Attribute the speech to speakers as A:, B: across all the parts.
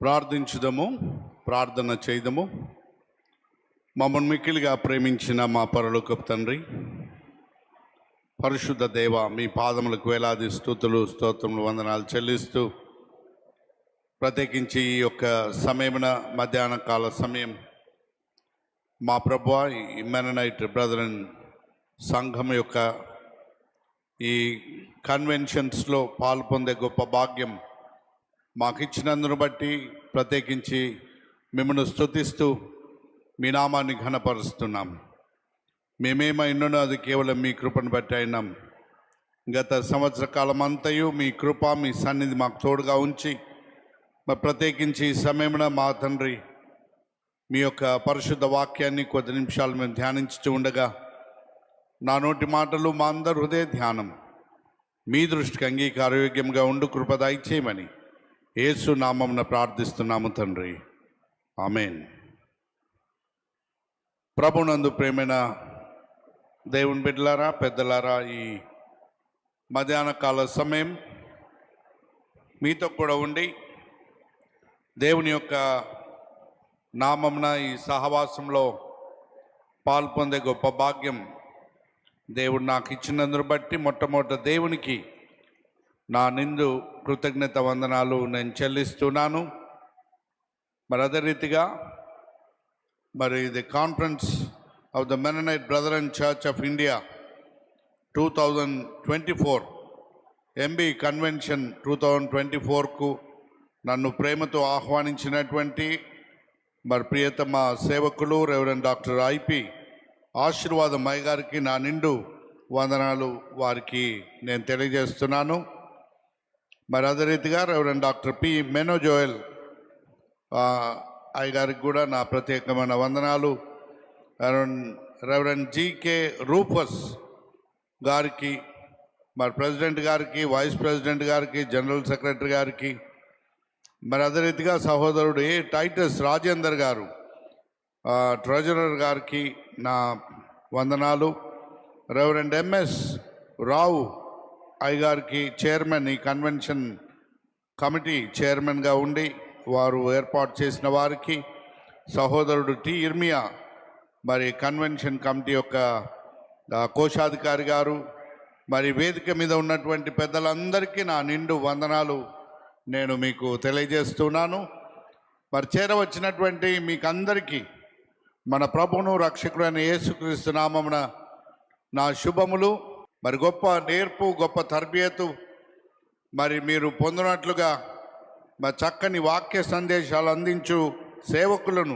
A: ప్రార్థించుదము, ప్రార్థన చేయదము. మమ్మల్ని మిక్కిలిగా ప్రేమించిన మా పరలోకపు తండ్రి, పరిశుద్ధ దేవ, మీ పాదములకు వేలాది స్తుతులు, స్తోత్రములు, వందనాలు చెల్లిస్తూ, ప్రత్యేకించి ఈ యొక్క సమయమున మధ్యాహ్న కాల సమయం మా ప్రభువా, ఈ మెననైట్ బ్రదరన్ సంఘం యొక్క ఈ కన్వెన్షన్స్లో పాల్పొందే గొప్ప భాగ్యం మాకు ఇచ్చినందును బట్టి ప్రత్యేకించి మిమ్మల్ని స్తుతిస్తూ మీ నామాన్ని ఘనపరుస్తున్నాం. మేమేమైనానో అది కేవలం మీ కృపను బట్టి అయినాం. గత సంవత్సర కాలం అంతయు మీ కృప, మీ సన్నిధి మాకు తోడుగా ఉంచి, మరి ప్రత్యేకించి ఈ సమయమున మా తండ్రి మీ యొక్క పరిశుద్ధ వాక్యాన్ని కొద్ది నిమిషాలు మేము ధ్యానించుతూ ఉండగా, నా నోటి మాటలు మా అందరి హృదయ ధ్యానం మీ దృష్టికి అంగీకారయోగ్యంగా ఉండు కృప దయచేయమని యేసు నామమున ప్రార్థిస్తున్నాము తండ్రి, ఆమేన్. ప్రభునందు ప్రేమైన దేవుని బిడ్డలారా, పెద్దలారా, ఈ మధ్యాహ్న కాల సమయం మీతో కూడా ఉండి దేవుని యొక్క నామమున ఈ సహవాసంలో పాల్పొందే గొప్ప భాగ్యం దేవుడు నాకు ఇచ్చినందును బట్టి మొట్టమొదట దేవునికి నా నిండు కృతజ్ఞత వందనాలు నేను చెల్లిస్తున్నాను. మరి అదే రీతిగా మరి the conference of the Mennonite Brethren Church of India 2024 MB convention 2024కు నన్ను ప్రేమతో ఆహ్వానించినటువంటి మరి ప్రియతమ సేవకులు రెవరెండ్ డాక్టర్ ఐపి ఆశీర్వాదమయ్య గారికి నా నిండు వందనాలు వారికి నేను తెలియజేస్తున్నాను. మరి అదే రీతిగా రెవరెండ్ డాక్టర్ పి మెనోజోయల్ అయ్య గారికి కూడా నా ప్రత్యేకమైన వందనాలు. రెవరెండ్ జీకే రూఫస్ గారికి, మరి ప్రెసిడెంట్ గారికి, వైస్ ప్రెసిడెంట్ గారికి, జనరల్ సెక్రటరీ గారికి, మరి అదే రీతిగా సహోదరుడు ఏ టైటస్ రాజేందర్ గారు ట్రెజరర్ గారికి నా వందనాలు. రెవరెండ్ ఎంఎస్ రావు అయ్య గారికి, చైర్మన్, ఈ కన్వెన్షన్ కమిటీ చైర్మన్గా ఉండి వారు ఏర్పాటు చేసిన వారికి, సహోదరుడు టి ఇర్మియా మరి కన్వెన్షన్ కమిటీ యొక్క కోశాధికారి గారు, మరి వేదిక మీద ఉన్నటువంటి పెద్దలందరికీ నా నిండు వందనాలు నేను మీకు తెలియజేస్తున్నాను. మరి చేరవచ్చినటువంటి మీకందరికీ మన ప్రభువును రక్షకుడైన యేసుక్రీస్తు నామమున నా శుభములు. మరి గొప్ప నేర్పు, గొప్ప తర్బియతు మరి మీరు పొందినట్లుగా మరి చక్కని వాక్య సందేశాలు అందించు సేవకులను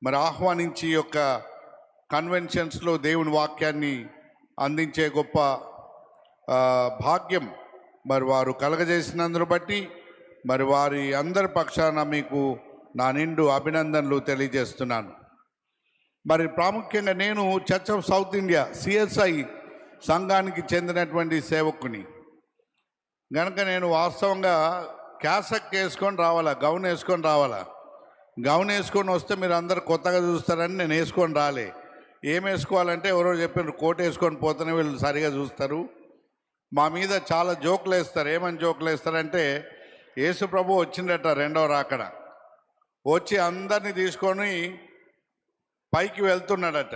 A: మరి ఆహ్వానించి యొక్క కన్వెన్షన్స్లో దేవుని వాక్యాన్ని అందించే గొప్ప భాగ్యం మరి వారు కలగజేసినందును బట్టి మరి వారి అందరి పక్షాన మీకు నా నిండు అభినందనలు తెలియజేస్తున్నాను. మరి ప్రాముఖ్యంగా నేను church of south India CSI సంఘానికి చెందినటువంటి సేవకుని గనక నేను వాస్తవంగా క్యాసక్ వేసుకొని రావాలా, గౌన్ వేసుకొని రావాలా. గౌన్ వేసుకొని వస్తే మీరు అందరు కొత్తగా చూస్తారని నేను వేసుకొని రాలే. ఏం వేసుకోవాలంటే ఎవరో చెప్పారు, కోట్ వేసుకొని పోతేనే వీళ్ళు సరిగా చూస్తారు. మా మీద చాలా జోకులు వేస్తారు. ఏమని జోకులు వేస్తారంటే, యేసు ప్రభు వచ్చిందట రెండవ రాకడ, వచ్చి అందరినీ తీసుకొని పైకి వెళ్తున్నాడట.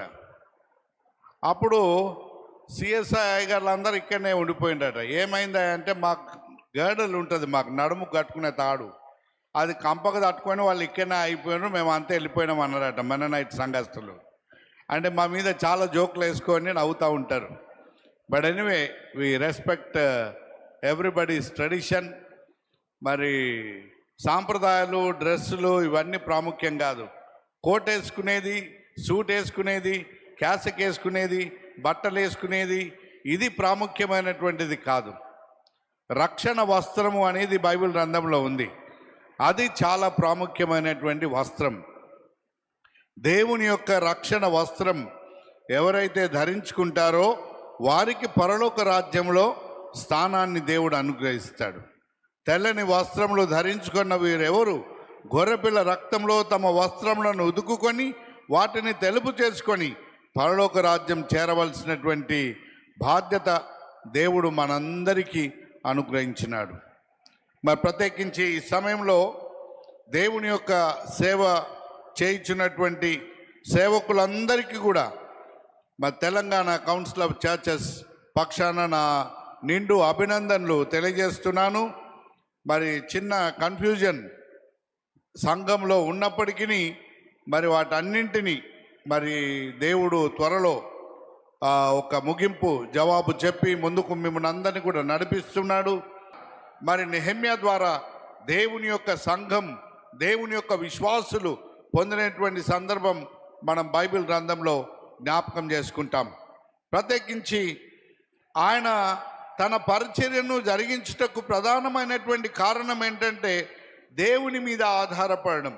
A: అప్పుడు సిఎస్ఐ గారులందరూ ఇక్కడనే ఉండిపోయిందట. ఏమైందా అంటే, మాకు గేడలు ఉంటుంది, మాకు నడుము కట్టుకునే తాడు, అది కంపక తట్టుకొని వాళ్ళు ఇక్కడనే అయిపోయినారు, మేము అంతా వెళ్ళిపోయినాం అన్నారట మెననైట్ సంఘస్థులు. అంటే మా మీద చాలా జోకులు వేసుకొని నవ్వుతూ ఉంటారు. But anyway, we respect everybody's tradition. మరి సాంప్రదాయాలు, డ్రెస్సులు ఇవన్నీ ప్రాముఖ్యం కాదు. కోట్ వేసుకునేది, సూట్ వేసుకునేది, క్యాసక్ వేసుకునేది, బట్టలు వేసుకునేది ఇది ప్రాముఖ్యమైనటువంటిది కాదు. రక్షణ వస్త్రము అనేది బైబిల్ గ్రంథంలో ఉంది. అది చాలా ప్రాముఖ్యమైనటువంటి వస్త్రం. దేవుని యొక్క రక్షణ వస్త్రం ఎవరైతే ధరించుకుంటారో వారికి పరలోక రాజ్యంలో స్థానాన్ని దేవుడు అనుగ్రహిస్తాడు. తెల్లని వస్త్రములు ధరించుకున్న వీరెవరు గొర్రెపిల్ల రక్తంలో తమ వస్త్రములను ఉదుకుకొని వాటిని తెలుపు చేసుకొని పరలోక రాజ్యం చేరవలసినటువంటి బాధ్యత దేవుడు మనందరికీ అనుగ్రహించినాడు. మరి ప్రత్యేకించి ఈ సమయంలో దేవుని యొక్క సేవ చేయించున్నటువంటి సేవకులందరికీ కూడా మా తెలంగాణ కౌన్సిల్ ఆఫ్ చర్చెస్ పక్షాన నా నిండు అభినందనలు తెలియజేస్తున్నాను. మరి చిన్న కన్ఫ్యూజన్ సంఘంలో ఉన్నప్పటికీ మరి వాటన్నింటినీ మరి దేవుడు త్వరలో ఒక ముగింపు జవాబు చెప్పి ముందుకు మిమ్మల్ని అందరినీ కూడా నడిపిస్తున్నాడు. మరి నెహెమ్యా ద్వారా దేవుని యొక్క సంఘం, దేవుని యొక్క విశ్వాసులు పొందినటువంటి సందర్భం మనం బైబిల్ గ్రంథంలో జ్ఞాపకం చేసుకుంటాం. ప్రత్యేకించి ఆయన తన పరిచర్యను జరిగించుటకు ప్రధానమైనటువంటి కారణం ఏంటంటే దేవుని మీద ఆధారపడడం.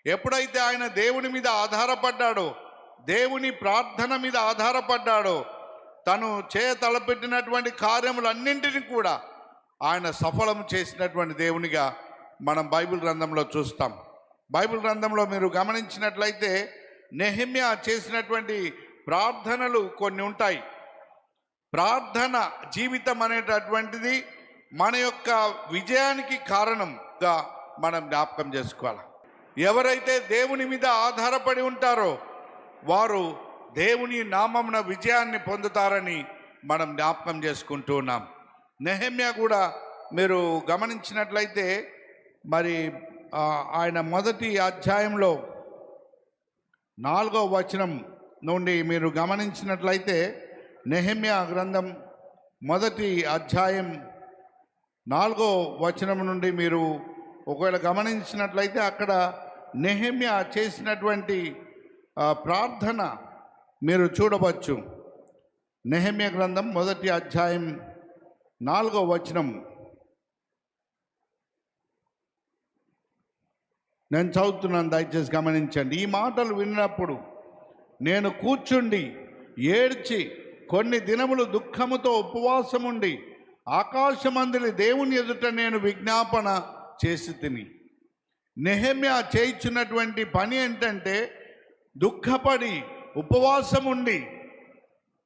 A: ఎప్పుడైతే ఆయన దేవుని మీద ఆధారపడ్డాడో, దేవుని ప్రార్థన మీద ఆధారపడ్డాడో, తను తలపెట్టినటువంటి కార్యములన్నింటినీ కూడా ఆయన సఫలం చేసినటువంటి దేవునిగా మనం బైబిల్ గ్రంథంలో చూస్తాం. బైబిల్ గ్రంథంలో మీరు గమనించినట్లయితే నెహెమ్యా చేసినటువంటి ప్రార్థనలు కొన్ని ఉంటాయి. ప్రార్థన జీవితం అనేటటువంటిది మన యొక్క విజయానికి కారణంగా మనం జ్ఞాపకం చేసుకోవాలి. ఎవరైతే దేవుని మీద ఆధారపడి ఉంటారో వారు దేవుని నామమున విజయాన్ని పొందుతారని మనం జ్ఞాపకం చేసుకుంటూ ఉన్నాం. నెహెమ్యా కూడా మీరు గమనించినట్లయితే మరి ఆయన మొదటి అధ్యాయంలో 4వ వచనం నుండి మీరు గమనించినట్లయితే నెహెమ్యా గ్రంథం మొదటి అధ్యాయం 4వ వచనం నుండి మీరు ఒకవేళ గమనించినట్లయితే అక్కడ నెహెమ్యా చేసినటువంటి ప్రార్థన మీరు చూడవచ్చు. నెహెమ్యా గ్రంథం మొదటి అధ్యాయం 4వ వచనం నేను చదువుతున్నాను, దయచేసి గమనించండి. ఈ మాటలు విన్నప్పుడు నేను కూర్చుండి ఏడ్చి కొన్ని దినములు దుఃఖముతో ఉపవాసముండి ఆకాశమందులి దేవుని ఎదుట నేను విజ్ఞాపన చేసి తిని. నెహెమ్యా చేయించున్నటువంటి పని ఏంటంటే దుఃఖపడి ఉపవాసం ఉండి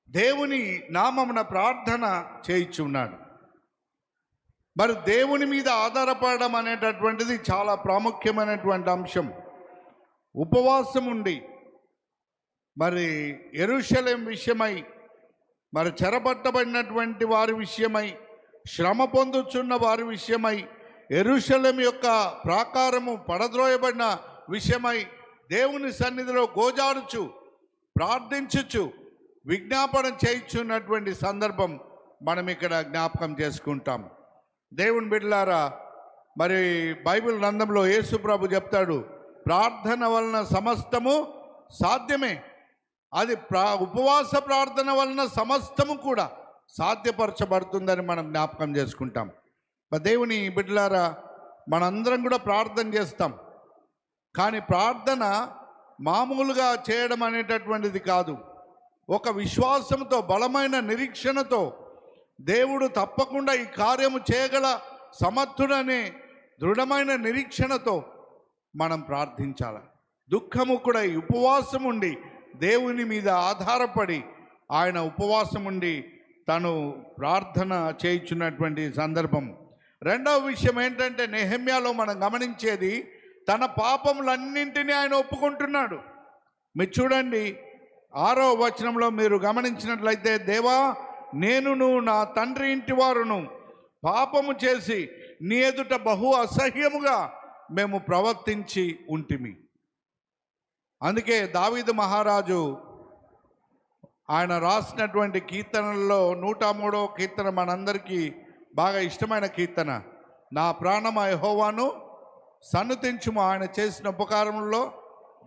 A: దేవుని నామమున ప్రార్థన చేయించున్నాడు. మరి దేవుని మీద ఆధారపడడం అనేటటువంటిది చాలా ప్రాముఖ్యమైనటువంటి అంశం. ఉపవాసం ఉండి మరి యెరూషలేం విషయమై, మరి చెరపట్టబడినటువంటి వారి విషయమై, శ్రమ పొందుచున్న వారి విషయమై, యెరూషలేం యొక్క ప్రాకారము పడద్రోయబడిన విషయమై దేవుని సన్నిధిలో గోజాడుచు ప్రార్థించుచు విజ్ఞాపన చేయించున్నటువంటి సందర్భం మనం ఇక్కడ జ్ఞాపకం చేసుకుంటాం. దేవుని బిడ్డలారా, మరి బైబిల్ గ్రంథంలో యేసు ప్రభు చెప్తాడు, ప్రార్థన వలన సమస్తము సాధ్యమే. అది ఉపవాస ప్రార్థన వలన సమస్తము కూడా సాధ్యపరచబడుతుందని మనం జ్ఞాపకం చేసుకుంటాం. దేవుని బిడ్డలారా, మనందరం కూడా ప్రార్థన చేస్తాం. కానీ ప్రార్థన మామూలుగా చేయడం అనేటటువంటిది కాదు. ఒక విశ్వాసంతో, బలమైన నిరీక్షణతో, దేవుడు తప్పకుండా ఈ కార్యము చేయగల సమర్థుడనే దృఢమైన నిరీక్షణతో మనం ప్రార్థించాలి. దుఃఖము కూడా ఉపవాసం ఉండి దేవుని మీద ఆధారపడి ఆయన ఉపవాసం ఉండి తను ప్రార్థన చేయించున్నటువంటి సందర్భం. రెండవ విషయం ఏంటంటే నెహెమ్యాలో మనం గమనించేది తన పాపములన్నింటినీ ఆయన ఒప్పుకుంటున్నాడు. మీరు చూడండి 6వ వచనంలో మీరు గమనించినట్లయితే, దేవా నేనును నా తండ్రి ఇంటి వారును పాపము చేసి నీ ఎదుట బహు అసహ్యముగా మేము ప్రవర్తించి ఉంటిమి. అందుకే దావీదు మహారాజు ఆయన రాసినటువంటి కీర్తనల్లో 103వ కీర్తన మనందరికీ బాగా ఇష్టమైన కీర్తన. నా ప్రాణమా యెహోవాను సన్నుతించుము, ఆయన చేసిన ఉపకారములలో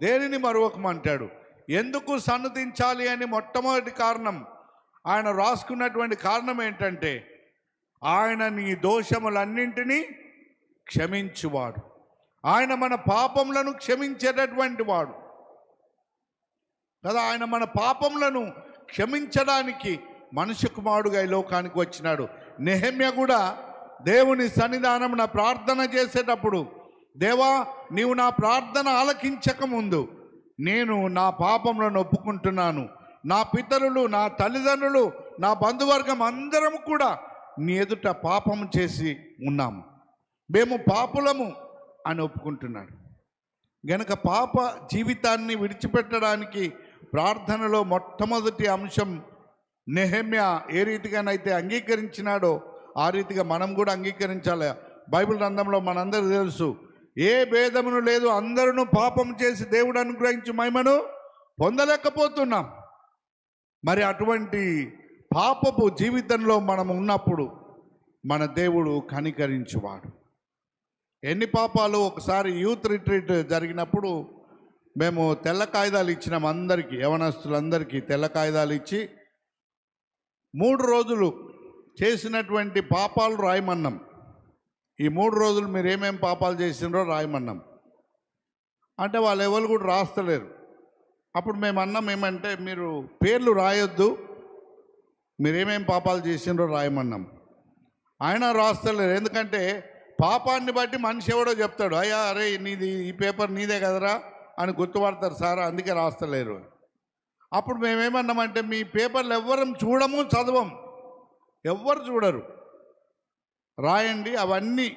A: దేనిని మరువకమంటాడు. ఎందుకు సన్నుతించాలి అని మొట్టమొదటి కారణం, ఆయన రాసుకున్నటువంటి కారణం ఏంటంటే ఆయన నీ దోషములన్నింటినీ క్షమించువాడు. ఆయన మన పాపములను క్షమించేటటువంటి వాడు కదా. ఆయన మన పాపములను క్షమించడానికి మనుష్య కుమారుడుగా ఈ లోకానికి వచ్చినాడు. నెహెమ్యా కూడా దేవుని సన్నిధానమున ప్రార్థన చేసేటప్పుడు, దేవా నీవు నా ప్రార్థన ఆలకించకముందు నేను నా పాపములను ఒప్పుకుంటున్నాను, నా పితరులు, నా తల్లిదండ్రులు, నా బంధువర్గం అందరం కూడా నీ ఎదుట పాపము చేసి ఉన్నాము, మేము పాపులము, అని ఒప్పుకుంటున్నాడు. గనక పాప జీవితాన్ని విడిచిపెట్టడానికి ప్రార్థనలో మొట్టమొదటి అంశం నెహెమ్యా ఏ రీతిగానైతే అంగీకరించినాడో ఆ రీతిగా మనం కూడా అంగీకరించాలి. బైబిల్ గ్రంథంలో మనందరూ తెలుసు, ఏ భేదమును లేదు, అందరూ పాపం చేసి దేవుడు అనుగ్రహించి మహిమను పొందలేకపోతున్నాం. మరి అటువంటి పాపపు జీవితంలో మనం ఉన్నప్పుడు మన దేవుడు కనికరించువాడు. ఎన్ని పాపాలు! ఒకసారి యూత్ రిట్రీట్ జరిగినప్పుడు మేము తెల్ల కాగితాలు ఇచ్చినాం అందరికీ, యవనస్తులందరికీ తెల్ల కాగితాలు ఇచ్చి 3 రోజులు చేసినటువంటి పాపాలు రాయమన్నాం. ఈ 3 రోజులు మీరు ఏమేమి పాపాలు చేసినారో రాయమన్నాం. అంటే వాళ్ళు ఎవరు కూడా రాస్తలేరు. అప్పుడు మేము అన్నాం ఏమంటే, మీరు పేర్లు రాయొద్దు, మీరేమేం పాపాలు చేసినారో రాయమన్నాం. ఆయన రాస్తలేరు. ఎందుకంటే పాపాన్ని బట్టి మనిషి ఎవడో చెప్తాడు, అయ్యా అరే నీది ఈ పేపర్ నీదే కదరా అని గుర్తుపడతారు సార్, అందుకే రాస్తలేరు. అప్పుడు మేమేమన్నామంటే, మీ పేపర్లు ఎవ్వరం చూడము చదవం, ఎవ్వరు చూడరు, రాయండి, అవన్నీ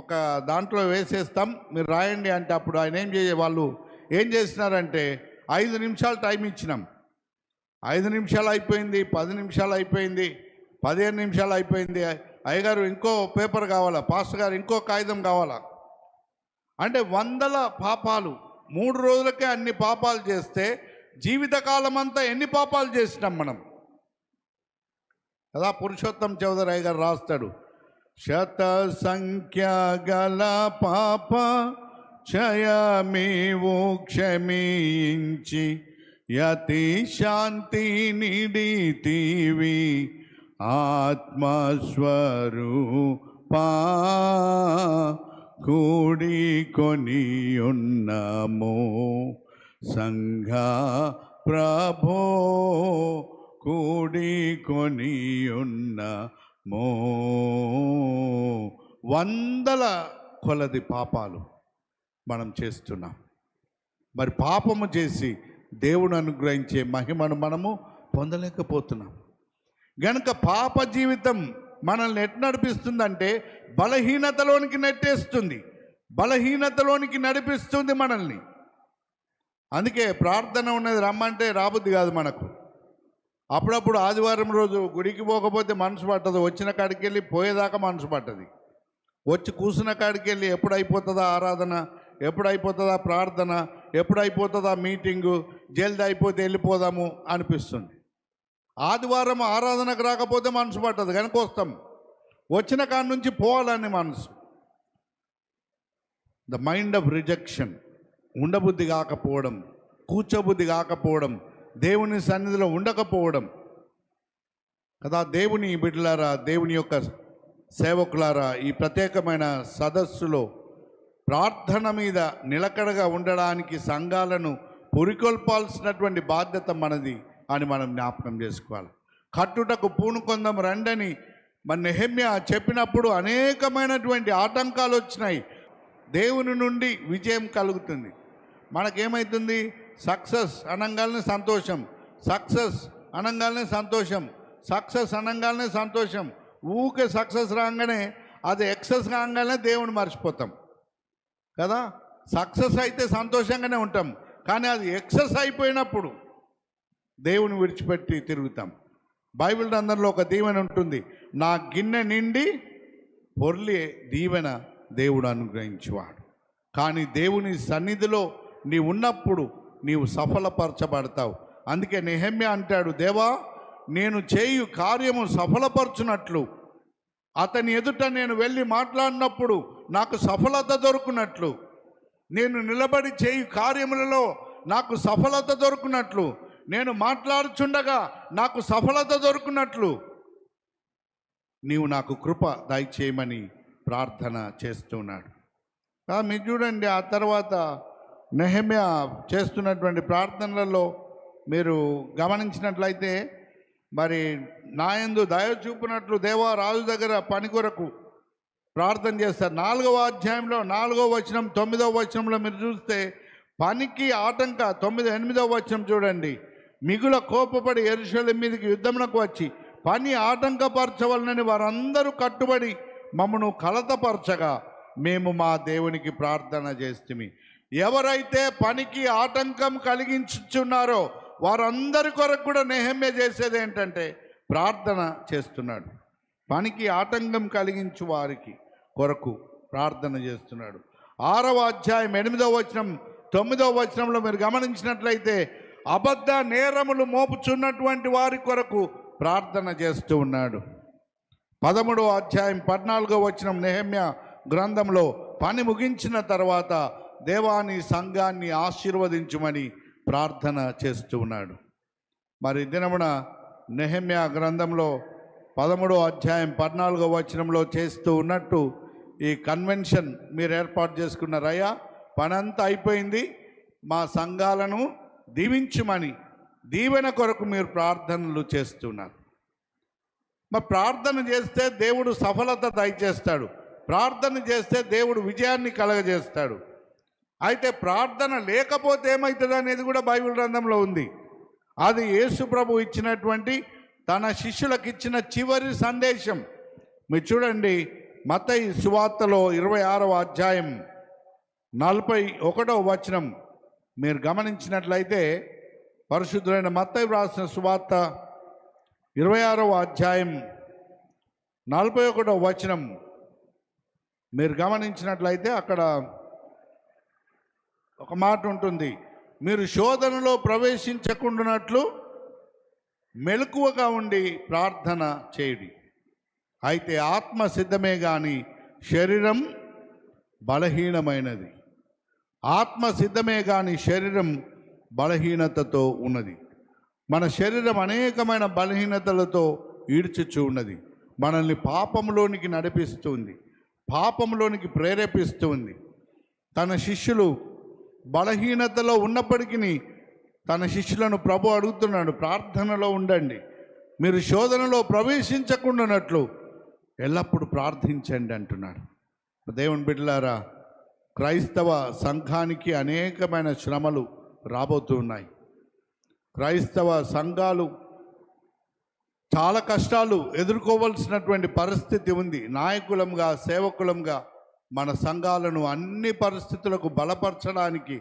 A: ఒక దాంట్లో వేసేస్తాం, మీరు రాయండి అంటే అప్పుడు ఆయన వాళ్ళు ఏం చేసినారంటే 5 నిమిషాలు టైం ఇచ్చినాం. 5 నిమిషాలు అయిపోయింది, 10 నిమిషాలు అయిపోయింది, 15 నిమిషాలు అయిపోయింది. అయ్యగారు ఇంకో పేపర్ కావాలా, పాస్టర్ గారు ఇంకో కాగితం కావాలా అంటే 100 పాపాలు 3 రోజులకే అన్ని పాపాలు చేస్తే జీవితకాలం అంతా ఎన్ని పాపాలు చేసినాం మనం కదా. పురుషోత్తం చౌదరి అయ్యగారు రాస్తాడు, శత సంఖ్య గల పాప క్షయమీవు క్షమించి యతి శాంతి నిడితివి ఆత్మస్వరూపా కూడి కొని ఉన్నము సంఘ ప్రభో కూడి కొని ఉన్నము. 100 కొలది పాపాలు మనం చేస్తున్నాం. మరి పాపము చేసి దేవుడు అనుగ్రహించే మహిమను మనము పొందలేకపోతున్నాం. గనుక పాప జీవితం మనల్ని ఎట్ నడిపిస్తుందంటే బలహీనతలోనికి నెట్టేస్తుంది, బలహీనతలోనికి నడిపిస్తుంది మనల్ని. అందుకే ప్రార్థన ఉన్నది, రమ్మంటే రాబుద్ది కాదు మనకు. అప్పుడప్పుడు ఆదివారం రోజు గుడికి పోకపోతే మనసు పట్టదు, వచ్చిన కాడికి వెళ్ళి పోయేదాకా మనసు పట్టది. వచ్చి కూర్చున్న కాడికి వెళ్ళి ఎప్పుడైపోతుందా ఆరాధన, ఎప్పుడైపోతుందా ప్రార్థన, ఎప్పుడైపోతుందా మీటింగు, జల్ది అయిపోతే వెళ్ళిపోదాము అనిపిస్తుంది. ఆదివారం ఆరాధనకు రాకపోతే మనసు పట్టదు, కనుక వస్తాం. వచ్చిన కాడి నుంచి పోవాలని మనసు. ద మైండ్ ఆఫ్ రిజెక్షన్, ఉండబుద్ధి కాకపోవడం, కూర్చోబుద్ధి కాకపోవడం, దేవుని సన్నిధిలో ఉండకపోవడం కదా. దేవుని బిడ్డలారా, దేవుని యొక్క సేవకులారా, ఈ ప్రత్యేకమైన సదస్సులో ప్రార్థన మీద నిలకడగా ఉండడానికి సంఘాలను పురికొల్పాల్సినటువంటి బాధ్యత మనది అని మనం జ్ఞాపకం చేసుకోవాలి. కట్టుటకు పూనుకొందాం రండని మన నెహెమ్యా చెప్పినప్పుడు అనేకమైనటువంటి ఆటంకాలు వచ్చినాయి. దేవుని నుండి విజయం కలుగుతుంది. మనకేమవుతుంది? సక్సెస్ అనగానే సంతోషం, సక్సెస్ అనగానే సంతోషం, సక్సెస్ అనగానే సంతోషం. ఊకే సక్సెస్ రాగానే అది ఎక్సెస్ కాగానే దేవుని మర్చిపోతాం కదా. సక్సెస్ అయితే సంతోషంగానే ఉంటాం, కానీ అది ఎక్సెస్ అయిపోయినప్పుడు దేవుని విడిచిపెట్టి తిరుగుతాం. బైబిల్ గ్రంథంలో ఒక దీవెన ఉంటుంది, నా గిన్నె నిండి పొర్లి దీవెన దేవుడు అనుగ్రహించువాడు. కానీ దేవుని సన్నిధిలో నీవు ఉన్నప్పుడు నీవు సఫలపరచబడతావు. అందుకే నెహెమ్యా అంటాడు, దేవా నేను చేయు కార్యము సఫలపరచునట్లు, అతని ఎదుట నేను వెళ్ళి మాట్లాడినప్పుడు నాకు సఫలత దొరుకున్నట్లు, నేను నిలబడి చేయు కార్యములలో నాకు సఫలత దొరుకున్నట్లు, నేను మాట్లాడుచుండగా నాకు సఫలత దొరుకున్నట్లు నీవు నాకు కృప దయచేయమని ప్రార్థన చేస్తున్నాడు. మీరు చూడండి, ఆ తర్వాత నెహెమ్యా చేస్తున్నటువంటి ప్రార్థనలలో మీరు గమనించినట్లయితే, మరి నాయందు దయ చూపినట్లు దేవా రాజు దగ్గర పని కొరకు ప్రార్థన చేస్తారు. 4వ అధ్యాయంలో 4వ వచనం 9వ వచనంలో మీరు చూస్తే పనికి ఆటంక 8వ వచనం చూడండి, మిగుల కోపపడి యెరూషలేము మీదకి యుద్ధమునకు వచ్చి పని ఆటంకపరచవలనని వారందరూ కట్టుబడి మమ్మను కలతపరచగా మేము మా దేవునికి ప్రార్థన చేస్తుమి. ఎవరైతే పనికి ఆటంకం కలిగించుచున్నారో వారందరి కొరకు కూడా నెహెమ్యా చేసేది ఏంటంటే ప్రార్థన చేస్తున్నాడు. పనికి ఆటంకం కలిగించు వారికి కొరకు ప్రార్థన చేస్తున్నాడు. 6వ అధ్యాయం 8వ వచనం 9వ వచనంలో మీరు గమనించినట్లయితే అబద్ధ నేరములు మోపుచున్నటువంటి వారి కొరకు ప్రార్థన చేస్తూ ఉన్నాడు. 13వ అధ్యాయం 14వ వచనం నెహెమ్యా గ్రంథంలో పని ముగించిన తర్వాత దేవాని సంఘాన్ని ఆశీర్వదించుమని ప్రార్థన చేస్తూ ఉన్నాడు. మరి దినమున నెహెమ్యా గ్రంథంలో 13వ అధ్యాయం 14వ వచనంలో చేస్తూ ఉన్నట్టు ఈ కన్వెన్షన్ మీరు ఏర్పాటు చేసుకున్నారయ్యా, పనంతా అయిపోయింది, మా సంఘాలను దీవించుమని దీవెన కొరకు మీరు ప్రార్థనలు చేస్తున్నారు. మరి ప్రార్థన చేస్తే దేవుడు సఫలత దయచేస్తాడు, ప్రార్థన చేస్తే దేవుడు విజయాన్ని కలగజేస్తాడు. అయితే ప్రార్థన లేకపోతే ఏమవుతుంది అనేది కూడా బైబిల్ గ్రంథంలో ఉంది. అది యేసు ప్రభు ఇచ్చినటువంటి తన శిష్యులకు ఇచ్చిన చివరి సందేశం. మీరు చూడండి, మత్తయి సువార్తలో 26వ అధ్యాయం 41వ వచనం మీరు గమనించినట్లయితే, పరిశుద్ధులైన మత్తయి వ్రాసిన సువార్త 26వ అధ్యాయం 41వ వచనం మీరు గమనించినట్లయితే అక్కడ ఒక మాట ఉంటుంది, మీరు శోధనలో ప్రవేశించకుండానట్లు మెలకువగా ఉండి ప్రార్థన చేయుడి. అయితే ఆత్మ సిద్ధమే కానీ శరీరం బలహీనమైనది. ఆత్మ సిద్ధమే కానీ శరీరం బలహీనతతో ఉన్నది. మన శరీరం అనేకమైన బలహీనతలతో ఈడ్చుచూ ఉన్నది. మనల్ని పాపంలోనికి నడిపిస్తుంది, పాపంలోనికి ప్రేరేపిస్తుంది. తన శిష్యులు బలహీనతలో ఉన్నప్పటికీ తన శిష్యులను ప్రభు అడుగుతున్నాడు, ప్రార్థనలో ఉండండి, మీరు శోధనలో ప్రవేశించకుండానట్లు ఎల్లప్పుడూ ప్రార్థించండి అంటున్నాడు. దేవుని బిడ్డలారా, క్రైస్తవ సంఘానికి అనేకమైన శ్రమలు రాబోతున్నాయి. క్రైస్తవ సంఘాలు చాలా కష్టాలు ఎదుర్కోవాల్సినటువంటి పరిస్థితి ఉంది. నాయకులంగా, సేవకులంగా మన సంఘాలను అన్ని పరిస్థితులకు బలపరచడానికి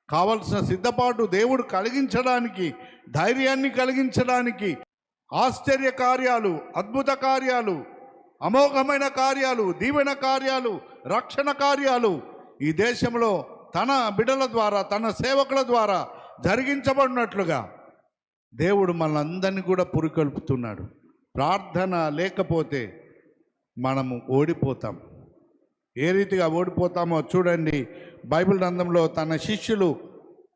A: కావలసిన సిద్ధపాటు దేవుడు కలిగించడానికి, ధైర్యాన్ని కలిగించడానికి ఆశ్చర్య కార్యాలు, అద్భుత కార్యాలు, అమోఘమైన కార్యాలు, దీవెన కార్యాలు, రక్షణ కార్యాలు ఈ దేశంలో తన బిడ్డల ద్వారా, తన సేవకుల ద్వారా జరిగించబడినట్లుగా దేవుడు మనందరినీ కూడా పురికొల్పుతున్నాడు. ప్రార్థన లేకపోతే మనము ఓడిపోతాం. ఏ రీతిగా ఓడిపోతామో చూడండి. బైబిల్ గ్రంథంలో తన శిష్యులు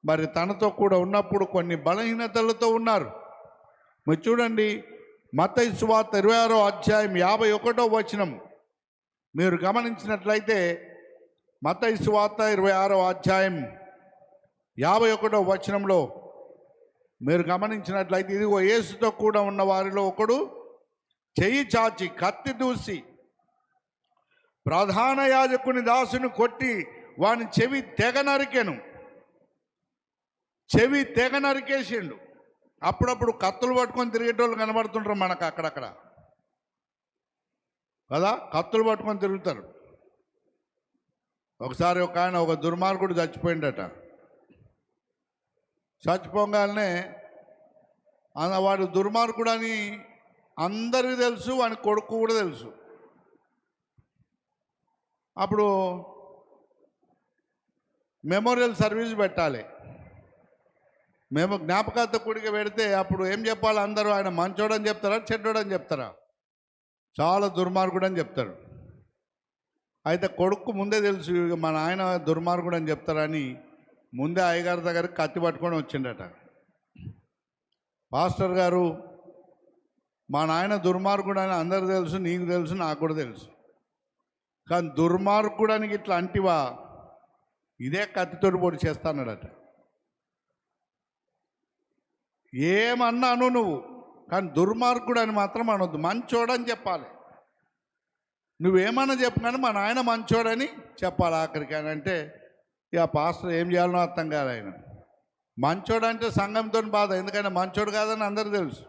A: మరి తనతో కూడా ఉన్నప్పుడు కొన్ని బలహీనతలతో ఉన్నారు. మీరు చూడండి, మత్తయి సువార్త 26వ అధ్యాయం 51వ వచనం మీరు గమనించినట్లయితే, మత్తయి సువార్త 26వ అధ్యాయం 51వ వచనంలో మీరు గమనించినట్లయితే, ఇదిగో యేసుతో కూడా ఉన్న వారిలో ఒకడు చెయ్యి చాచి కత్తి దూసి ప్రధాన యాజకుని దాసుని కొట్టి వాని చెవి తెగ నరికెను. చెవి తెగ నరికేసిండు. అప్పుడప్పుడు కత్తులు పట్టుకొని తిరిగేటోళ్ళు కనబడుతుంటారు మనకు అక్కడక్కడ కదా, కత్తులు పట్టుకొని తిరుగుతారు. ఒకసారి ఒక ఆయన, ఒక దుర్మార్గుడు చచ్చిపోయిందట. చచ్చిపోగానే వాడు దుర్మార్గుడు అని అందరికీ తెలుసు, వాని కొడుకు కూడా తెలుసు. అప్పుడు మెమోరియల్ సర్వీస్ పెట్టాలి. మేము జ్ఞాపకార్థ కూడిక పెడితే అప్పుడు ఏం చెప్పాలి? అందరూ ఆయన మంచోడని చెప్తారా, చెడ్డోడని చెప్తారా? చాలా దుర్మార్గుడు అని చెప్తారు. అయితే కొడుకు ముందే తెలుసు, మా నాయన దుర్మార్గుడు అని చెప్తారని ముందే అయ్యగారి దగ్గరికి కత్తి పట్టుకొని వచ్చిండట. పాస్టర్ గారు, మా నాయన దుర్మార్గుడు అని అందరికి తెలుసు, నీకు తెలుసు, నాకు కూడా తెలుసు, కానీ దుర్మార్గుడానికి ఇట్లా అంటివా, ఇదే కత్తితోటి పొడి చేస్తానడట. ఏమన్నాను నువ్వు, కానీ దుర్మార్గుడు అని మాత్రం అనొద్దు, మంచోడని చెప్పాలి. నువ్వేమన్నా చెప్పు, కానీ మా నాయన మంచోడని చెప్పాలి ఆఖరికి అని అంటే, ఇక పాస్టర్ ఏం చేయాలనో అర్థం కాదు. ఆయన మంచోడంటే సంఘంతో బాధ, ఎందుకంటే మంచోడు కాదని అందరూ తెలుసు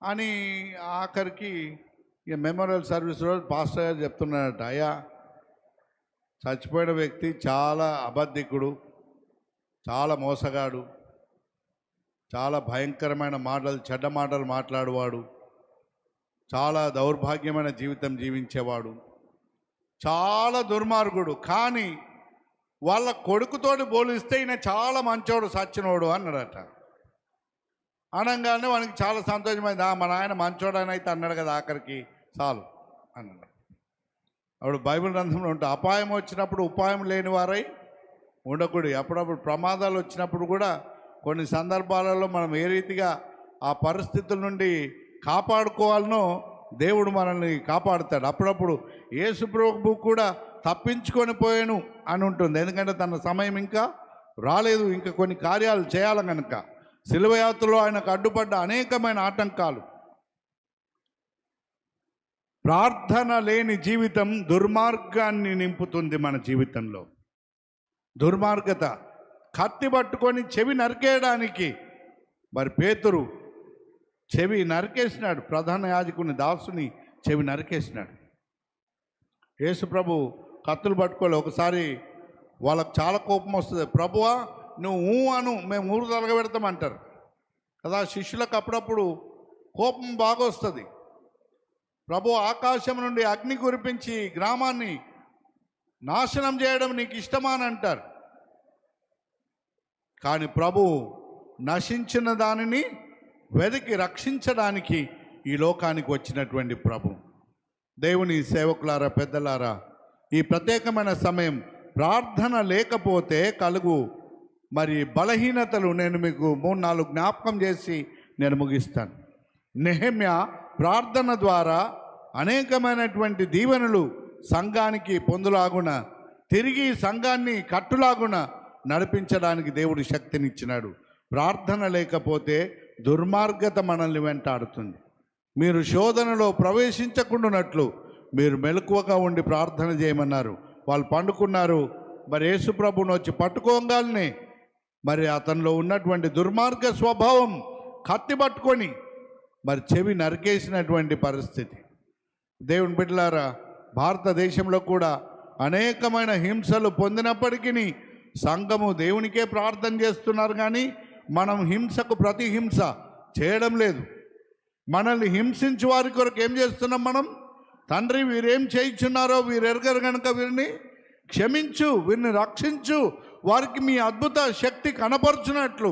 A: అని ఆఖరికి ఇక మెమోరియల్ సర్వీస్ రోజు పాస్టర్ గారు చెప్తున్నారట, అయ్యా చచ్చిపోయిన వ్యక్తి చాలా అబద్ధికుడు, చాలా మోసగాడు, చాలా భయంకరమైన మాటలు, చెడ్డ మాటలు మాట్లాడువాడు, చాలా దౌర్భాగ్యమైన జీవితం జీవించేవాడు, చాలా దుర్మార్గుడు, కానీ వాళ్ళ కొడుకుతోటి పోలిస్తే ఈయన చాలా మంచోడు, సచ్చినోడు అన్నాడట. అనగానే వానికి చాలా సంతోషమైంది. మా నాయన మంచోడు అని అయితే అన్నాడు కదా, ఆఖరికి చాలు అన్నాడు. అప్పుడు బైబిల్ గ్రంథంలో ఉంటే అపాయం వచ్చినప్పుడు ఉపాయం లేని వారై ఉండకూడదు. అప్పుడప్పుడు ప్రమాదాలు వచ్చినప్పుడు కూడా కొన్ని సందర్భాలలో మనం ఏ రీతిగా ఆ పరిస్థితుల నుండి కాపాడుకోవాలనో దేవుడు మనల్ని కాపాడుతాడు. అప్పుడప్పుడు యేసు ప్రభువు కూడా తప్పించుకొని పోయాను అని ఉంటుంది. ఎందుకంటే తన సమయం ఇంకా రాలేదు, ఇంకా కొన్ని కార్యాలు చేయాలి కనుక. శిలువ యాత్రలో ఆయనకు అడ్డుపడ్డ అనేకమైన ఆటంకాలు. ప్రార్థన లేని జీవితం దుర్మార్గాన్ని నింపుతుంది. మన జీవితంలో దుర్మార్గత, కత్తి పట్టుకొని చెవి నరికేయడానికి మరి పేతురు చెవి నరికేసినాడు. ప్రధాన యాజకుని దాసుని చెవి నరికేసినాడు. యేసు ప్రభు కత్తులు పట్టుకోలే. ఒకసారి వాళ్ళకు చాలా కోపం వస్తుంది. ప్రభువా నువ్వు అను, మేము ఊరు తలగబెడతామంటారు కదా. శిష్యులకు అప్పుడప్పుడు కోపం బాగా వస్తుంది. ప్రభు ఆకాశం నుండి అగ్ని కురిపించి గ్రామాన్ని నాశనం చేయడం నీకు ఇష్టమా అని అంటారు. కానీ ప్రభు నశించిన దానిని వెతికి రక్షించడానికి ఈ లోకానికి వచ్చినటువంటి ప్రభు. దేవుని సేవకులారా, పెద్దలారా, ఈ ప్రత్యేకమైన సమయం ప్రార్థన లేకపోతే కలుగు మరి బలహీనతలు నేను మీకు 3-4 జ్ఞాపకం చేసి నేను ముగిస్తాను. నెహెమ్యా ప్రార్థన ద్వారా అనేకమైనటువంటి దీవెనలు సంఘానికి పొందులాగున, తిరిగి సంఘాన్ని కట్టులాగున నడిపించడానికి దేవుడు శక్తినిచ్చినాడు. ప్రార్థన లేకపోతే దుర్మార్గత మనల్ని వెంటాడుతుంది. మీరు శోధనలో ప్రవేశించకుండానట్లు మీరు మెలకువగా ఉండి ప్రార్థన చేయమన్నారు. వాళ్ళు పండుకున్నారు. మరి యేసు ప్రభువును వచ్చి పట్టుకోగానే మరి అతనిలో ఉన్నటువంటి దుర్మార్గ స్వభావం కత్తి పట్టుకొని మరి చెవి నరికేసినటువంటి పరిస్థితి. దేవుని బిడ్డలారా, భారతదేశంలో కూడా అనేకమైన హింసలు పొందినప్పటికీ సంఘము దేవునికే ప్రార్థన చేస్తున్నారు. కానీ మనం హింసకు ప్రతిహింస చేయడం లేదు. మనల్ని హింసించి వారి కొరకు ఏం చేస్తున్నాం మనం? తండ్రి, వీరేం చేయించున్నారో వీరు ఎరగరు కనుక వీరిని క్షమించు, వీరిని రక్షించు, వారికి మీ అద్భుత శక్తి కనపరుచున్నట్లు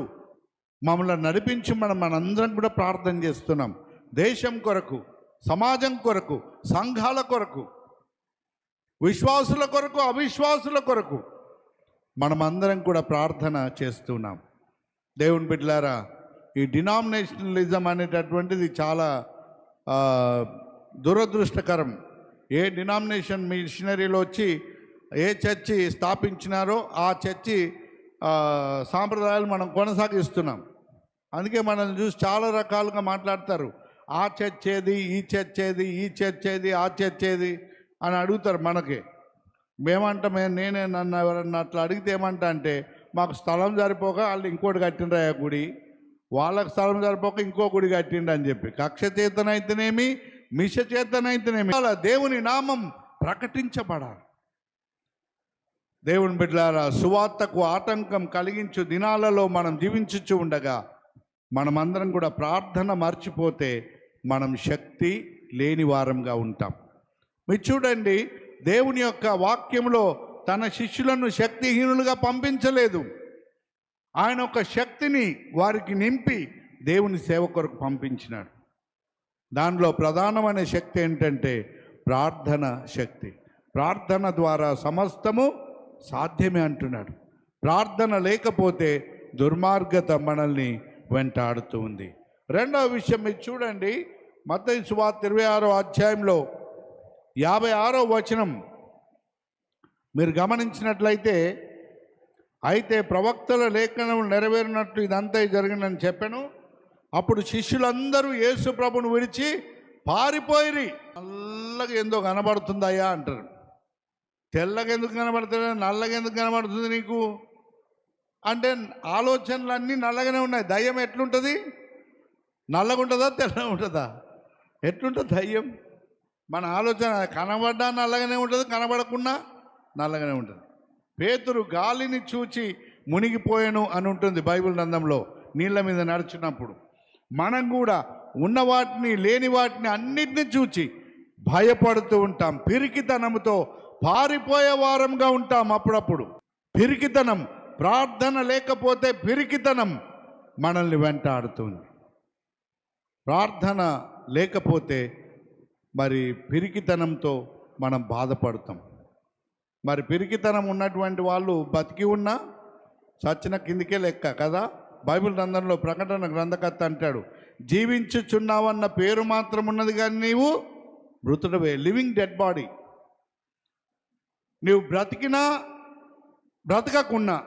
A: మమ్మల్ని నడిపించి మనందరం కూడా ప్రార్థన చేస్తున్నాం. దేశం కొరకు, సమాజం కొరకు, సంఘాల కొరకు, విశ్వాసుల కొరకు, అవిశ్వాసుల కొరకు మనమందరం కూడా ప్రార్థన చేస్తున్నాం. దేవుని బిడ్డలారా, ఈ డినామినేషనలిజం అనేటటువంటిది చాలా దురదృష్టకరం. ఏ డినామినేషన్ మిషనరీలో వచ్చి ఏ చర్చి స్థాపించినారో ఆ చర్చి సాంప్రదాయాలు మనం కొనసాగిస్తున్నాం. అందుకే మనల్ని చూసి చాలా రకాలుగా మాట్లాడతారు. ఆ చర్చ్ ఏది, ఈ చర్చ్ ఏది, ఈ చర్చ్ ఏది, ఆ చర్చ్ ఏది అని అడుగుతారు. మనకి మేమంటామే, నేనే నన్ను ఎవరన్నా అట్లా అడిగితే ఏమంటా అంటే, మాకు స్థలం సరిపోక వాళ్ళు ఇంకోటి కట్టిండ్రా గుడి, వాళ్ళకి స్థలం సరిపోక ఇంకో గుడి కట్టిండ్రు అని చెప్పి కక్ష చేతనైతేనేమి, మిష చేతనైతేనేమి అలా దేవుని నామం ప్రకటించబడాలి. దేవుని బిడ్డలారా, సువార్తకు ఆటంకం కలిగించు దినాలలో మనం జీవించుచు ఉండగా మనమందరం కూడా ప్రార్థన మర్చిపోతే మనం శక్తి లేని వారంగా ఉంటాం. మీరు చూడండి, దేవుని యొక్క వాక్యంలో తన శిష్యులను శక్తిహీనులుగా పంపించలేదు. ఆయన ఒక శక్తిని వారికి నింపి దేవుని సేవ కొరకు పంపించినాడు. దానిలో ప్రధానమైన శక్తి ఏంటంటే ప్రార్థన శక్తి. ప్రార్థన ద్వారా సమస్తము సాధ్యమే అంటున్నాడు. ప్రార్థన లేకపోతే దుర్మార్గత మనల్ని వెంటాడుతూ ఉంది. రెండవ విషయం మీరు చూడండి, మత్తయి సువార్త 26వ అధ్యాయంలో 56వ వచనం మీరు గమనించినట్లయితే, అయితే ప్రవక్తల లేఖనం నెరవేరినట్లు ఇదంతా జరిగిందని చెప్పాను. అప్పుడు శిష్యులందరూ యేసు ప్రభును విడిచి పారిపోయిరి. నల్లగా ఎందుకు కనబడుతుందయ్యా అంటారు. తెల్లగా ఎందుకు కనబడుతుంది, నల్లగా ఎందుకు కనబడుతుంది నీకు అంటే ఆలోచనలన్నీ నల్లగానే ఉన్నాయి. దయ్యం ఎట్లుంటుంది? నల్లగా ఉంటుందా, తెల్లగా ఉంటుందా? ఎట్లుంటుంది దయ్యం? మన ఆలోచన కనబడ్డా నల్లగానే ఉంటుంది, కనబడకుండా నల్లగానే ఉంటుంది. పేతురు గాలిని చూచి మునిగిపోయాను అని ఉంటుంది బైబిల్ గ్రంథంలో, నీళ్ళ మీద నడుచున్నప్పుడు. మనం కూడా ఉన్న వాటిని లేని వాటిని అన్నిటిని చూచి భయపడుతూ ఉంటాం. పిరికితనంతో పారిపోయే వారంగా ఉంటాం. అప్పుడప్పుడు పిరికితనం, ప్రార్థన లేకపోతే పిరికితనం మనల్ని వెంటాడుతుంది. ప్రార్థన లేకపోతే మరి పిరికితనంతో మనం బాధపడతాం. మరి పిరికితనం ఉన్నటువంటి వాళ్ళు బతికి ఉన్నా చచ్చిన కిందికే లెక్క కదా. బైబిల్ గ్రంథంలో ప్రకటన గ్రంథకర్త అంటాడు, జీవించుచున్నావన్న పేరు మాత్రం ఉన్నది కానీ నీవు మృతుడవే, లివింగ్ డెడ్ బాడీ. నువ్వు బ్రతికినా బ్రతకకున్నా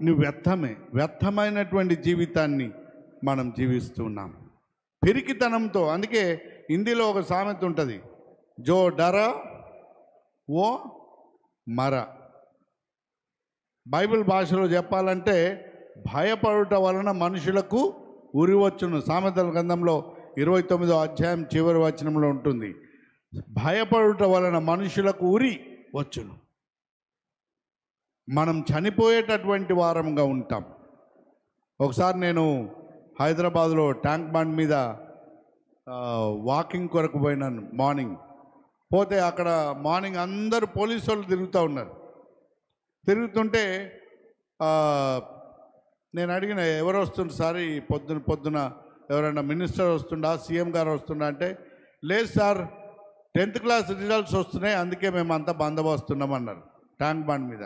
A: నువ్వు వ్యర్థమే. వ్యర్థమైనటువంటి జీవితాన్ని మనం జీవిస్తున్నాం పిరికితనంతో. అందుకే హిందీలో ఒక సామెత ఉంటుంది, జో డరా ఓ మర. బైబిల్ భాషలో చెప్పాలంటే భయపడుట వలన మనుషులకు ఉరి వచ్చును. సామెతల గ్రంథంలో 29వ అధ్యాయం చివరి వచనంలో ఉంటుంది, భయపడుట వలన మనుషులకు ఉరి వచ్చును. మనం చనిపోయేటటువంటి వారంగా ఉంటాం. ఒకసారి నేను హైదరాబాద్లో ట్యాంక్ బండ్ మీద వాకింగ్ కొరకు పోయినాను. మార్నింగ్ పోతే అక్కడ మార్నింగ్ అందరూ పోలీసు వాళ్ళు తిరుగుతూ ఉన్నారు. తిరుగుతుంటే నేను అడిగిన, ఎవరు వస్తుండ్రు సార్ ఈ పొద్దున ఎవరైనా మినిస్టర్ వస్తుండా, సీఎం గారు వస్తుండా అంటే, లేదు సార్ 10th క్లాస్ రిజల్ట్స్ వస్తున్నాయి, అందుకే మేము అంతా బందోబస్తున్నాం అన్నారు. ట్యాంక్ బండ్ మీద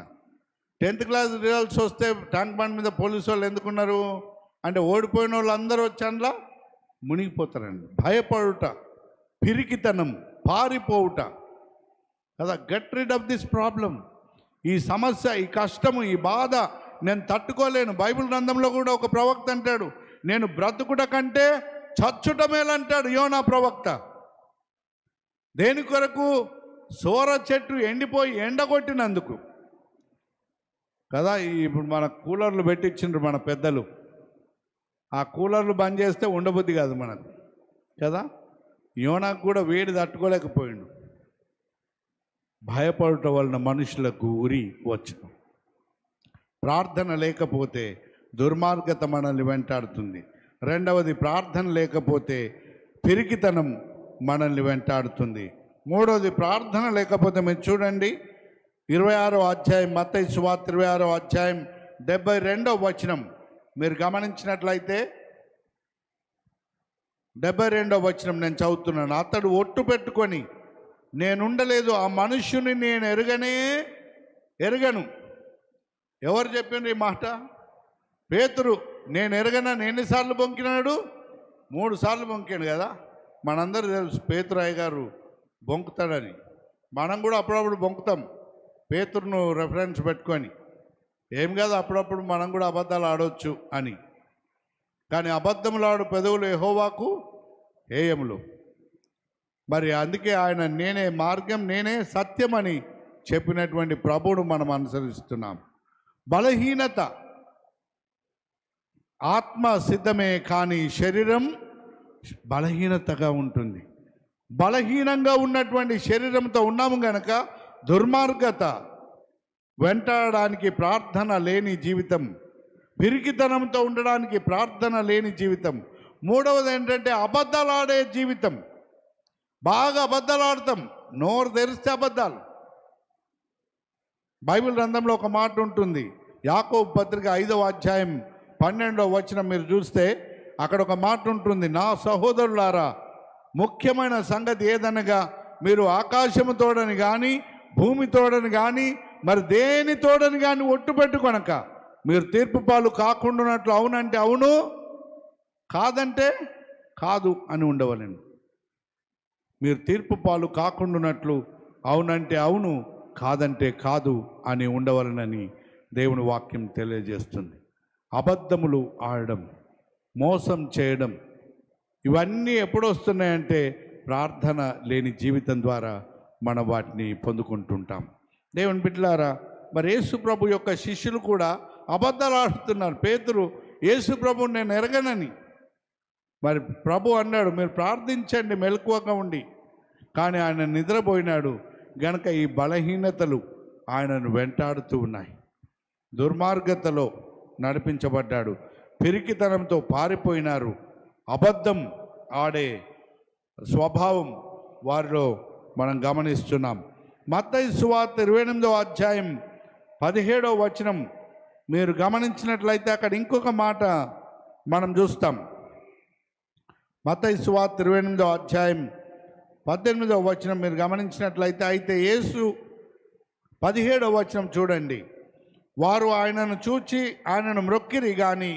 A: 10th క్లాస్ రిజల్ట్స్ వస్తే ట్యాంక్ బండ్ మీద పోలీసు వాళ్ళు ఎందుకున్నారు అంటే, ఓడిపోయిన వాళ్ళు అందరూ వచ్చాన్లా మునిగిపోతారండి. భయపడుట, పిరికితనం, పారిపోవుట కదా. Get rid of this problem. ఈ సమస్య, ఈ కష్టము, ఈ బాధ నేను తట్టుకోలేను. బైబిల్ గ్రంథంలో కూడా ఒక ప్రవక్త అంటాడు, నేను బ్రతుకుట కంటే చచ్చుట మేలంటాడు యోనా ప్రవక్త. దేని కొరకు? సోర చెట్టు ఎండిపోయి ఎండగొట్టినందుకు కదా. ఇప్పుడు మన కూలర్లు పెట్టించిండ్రు మన పెద్దలు, ఆ కూలర్లు బంద్ చేస్తే ఉండబుద్ధి కాదు మనకు కదా. యోనాకు కూడా వేడి తట్టుకోలేకపోయిండు. భయపడటం వలన మనుషులకు ఉరి వచ్చును. ప్రార్థన లేకపోతే దుర్మార్గత మనల్ని వెంటాడుతుంది. రెండవది, ప్రార్థన లేకపోతే పిరికితనం మనల్ని వెంటాడుతుంది. మూడవది, ప్రార్థన లేకపోతే మీరు చూడండి 26వ అధ్యాయం, మత్తయి సువార్త 26వ అధ్యాయం 72వ వచనం మీరు గమనించినట్లయితే 72వ వచనం నేను చదువుతున్నాను. అతడు ఒట్టు పెట్టుకొని, నేనుండలేదు, ఆ మనుష్యుని నేను ఎరగను. ఎవరు చెప్పిండ్రు ఈ మాట? పేతురు. నేను ఎరగనని ఎన్నిసార్లు బొంకినాడు? 3 సార్లు బొంకాడు కదా. మనందరూ తెలుసు పేతురాయ్య గారు బొంకుతాడని. మనం కూడా అప్పుడప్పుడు బొంకుతాం పేతురును రెఫరెన్స్ పెట్టుకొని. ఏం కాదు, అప్పుడప్పుడు మనం కూడా అబద్ధాలు ఆడవచ్చు అని. కానీ అబద్ధములాడు పెదవులు యెహోవాకు హేయములు. మరి అందుకే ఆయన నేనే మార్గం, నేనే సత్యం అని చెప్పినటువంటి ప్రభువును మనం అనుసరిస్తున్నాం. బలహీనత, ఆత్మ సిద్ధమే కానీ శరీరం బలహీనతగా ఉంటుంది. బలహీనంగా ఉన్నటువంటి శరీరంతో ఉన్నాము గనక దుర్మార్గత వెంటాడడానికి ప్రార్థన లేని జీవితం, పిరికితనంతో ఉండడానికి ప్రార్థన లేని జీవితం. మూడవది ఏంటంటే అబద్ధాలు ఆడే జీవితం. బాగా అబద్ధాలు ఆడతాం, నోరు తెరిస్తే అబద్ధాలు. బైబిల్ గ్రంథంలో ఒక మాట ఉంటుంది, యాకోబు పత్రిక 5వ అధ్యాయం 12వ వచనం మీరు చూస్తే అక్కడ ఒక మాట ఉంటుంది, నా సహోదరులారా, ముఖ్యమైన సంగతి ఏదనగా మీరు ఆకాశము తోడని కానీ భూమి తోడని కానీ మరి దేని తోడని కానీ ఒట్టు పెట్టుకొనక మీరు తీర్పు పాలు కాకుండానట్లు అవునంటే అవును, కాదంటే కాదు అని ఉండవలెను. మీరు తీర్పు పాలు కాకుండానట్లు అవునంటే అవును, కాదంటే కాదు అని ఉండవలనని దేవుని వాక్యం తెలియజేస్తుంది. అబద్ధములు ఆడడం, మోసం చేయడం, ఇవన్నీ ఎప్పుడు వస్తున్నాయంటే ప్రార్థన లేని జీవితం ద్వారా మనం వాటిని పొందుకుంటుంటాం. దేవుని బిడ్డలారా, మరి యేసు ప్రభు యొక్క శిష్యులు కూడా అబద్ధాలు ఆడుతున్నారు. పేతురు యేసు ప్రభుని నేను ఎరగనని, మరి ప్రభు అన్నాడు, మీరు ప్రార్థించండి మెలకువగా ఉండి. కానీ ఆయన నిద్రపోయినాడు గనక ఈ బలహీనతలు ఆయనను వెంటాడుతూ ఉన్నాయి. దుర్మార్గతలో నడిపించబడ్డాడు, పిరికితనంతో పారిపోయినారు, అబద్ధం ఆడే స్వభావం వారిలో మనం గమనిస్తున్నాం. మత్తయి సువార్త 28వ అధ్యాయం 17వ వచనం మీరు గమనించినట్లయితే అక్కడ ఇంకొక మాట మనం చూస్తాం. మత్తయి సువార్త 28వ అధ్యాయం 18వ వచనం మీరు గమనించినట్లయితే, అయితే యేసు 17వ వచనం చూడండి. వారు ఆయనను చూచి ఆయనను మ్రొక్కిరి గాని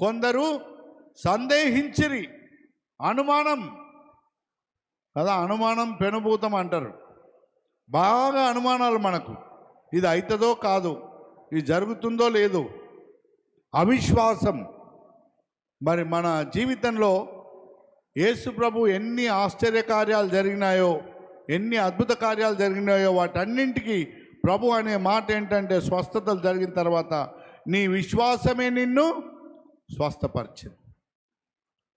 A: కొందరు సందేహించిరి. అనుమానం కదా, అనుమానం పెనుభూతం అంటారు. బాగా అనుమానాలు మనకు, ఇది అవుతుందో కాదు, ఇది జరుగుతుందో లేదో, అవిశ్వాసం. మరి మన జీవితంలో యేసు ప్రభు ఎన్ని ఆశ్చర్య కార్యాలు జరిగినాయో, ఎన్ని అద్భుత కార్యాలు జరిగినాయో వాటన్నింటికి ప్రభు అనే మాట ఏంటంటే, స్వస్థతలు జరిగిన తర్వాత నీ విశ్వాసమే నిన్ను స్వస్థపరిచింది,